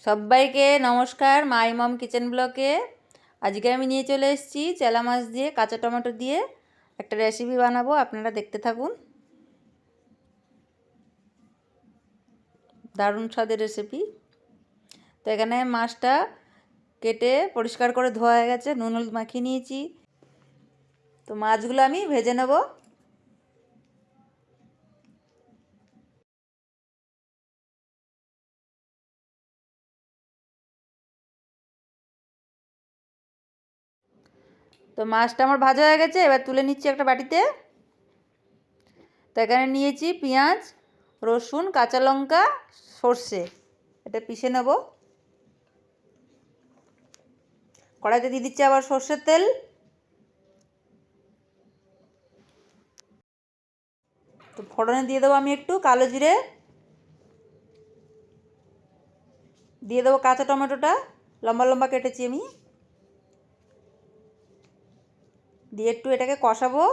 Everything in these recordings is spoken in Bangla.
সবাইকে নমস্কার। মাই মম কিচেন ব্লকে আজকে আমি নিয়ে চলে এসেছি চেলা মাছ দিয়ে কাঁচা টমেটো দিয়ে একটা রেসিপি বানাবো। আপনারা দেখতে থাকুন। দারুণ স্বাদের রেসিপি। তো এখানে মাছটা কেটে পরিষ্কার করে ধোয়া হয়ে গেছে, নুন হলুদ মাখিয়ে নিয়েছি। তো মাছগুলো আমি ভেজে নেব। তো মাছটা আমার ভাজা হয়ে গেছে, এবার তুলে নিচ্ছি একটা বাটিতে। তো এখানে নিয়েছি পেঁয়াজ, রসুন, কাঁচা লঙ্কা, সর্ষে, এটা পিষে নেব। কড়াইতে দিয়ে দিচ্ছি আবার সর্ষের তেল। তো ফোড়নে দিয়ে দেবো আমি একটু কালো জিরে, দিয়ে দেবো কাঁচা টমেটোটা লম্বা লম্বা কেটেছি আমি, দিয়ে একটু এটাকে কষাবো।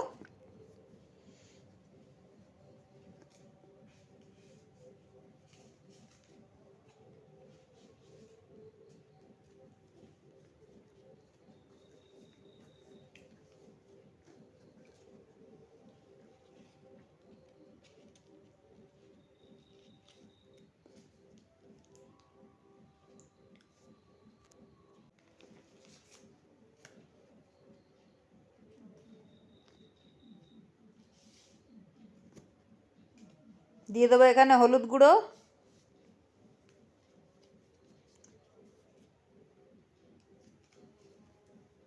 দিয়ে দেবো এখানে হলুদ গুঁড়ো,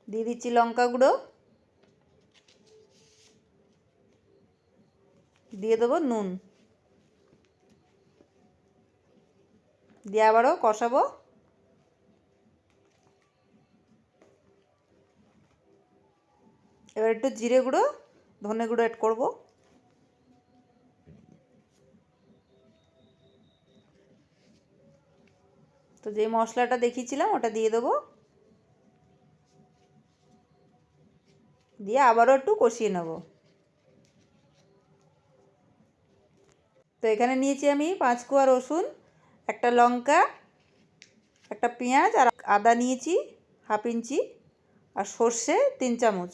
দিয়ে দিচ্ছি লঙ্কা গুঁড়ো, দিয়ে দেবো নুন, দিয়ে আবারও কষাবো। এবার একটু জিরে গুঁড়ো, ধনে গুঁড়ো অ্যাড করবো। তো যে মশলাটা দেখিয়েছিলাম ওটা দিয়ে দেবো, দিয়ে আবারও একটু কষিয়ে নেব। তো এখানে নিয়েছি আমি 5 কোয়া রসুন, একটা লঙ্কা, একটা পেঁয়াজ আর আদা নিয়েছি হাফ ইঞ্চি, আর সর্ষে 3 চামচ।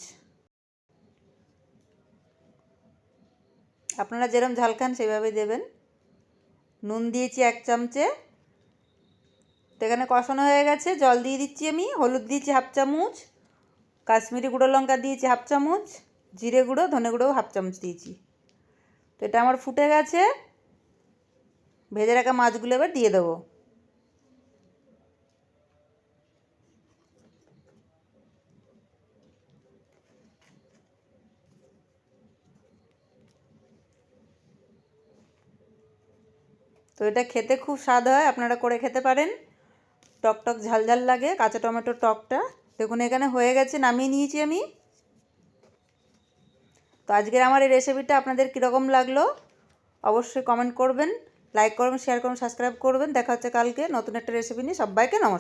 আপনারা যেরকম ঝাল খান সেভাবে দেবেন। নুন দিয়েছি 1 চামচে। তো এখানে কষানো হয়ে গেছে, জল দিয়ে দিচ্ছি আমি। হলুদ দিয়েছি হাফ চামচ, কাশ্মীরি গুঁড়ো লঙ্কা দিয়েছি হাফ চামচ, জিরে গুঁড়ো ধনে গুঁড়োও হাফ চামচ দিয়েছি। তো এটা আমার ফুটে গেছে, ভেজে রাখা মাছগুলো এবার দিয়ে দেবো। তো এটা খেতে খুব স্বাদ হয়, আপনারা করে খেতে পারেন। টক টক ঝাল ঝাল লাগে কাঁচা টমেটোর টকটা। দেখুন এখানে হয়ে গেছে, নামিয়ে নিয়েছি আমি। তো আজকের আমার এই রেসিপিটা আপনাদের কীরকম লাগলো অবশ্যই কমেন্ট করবেন, লাইক করবেন, শেয়ার করবেন, সাবস্ক্রাইব করবেন। দেখা হচ্ছে কালকে নতুন একটা রেসিপি নিয়ে। সবাইকে নমস্কার।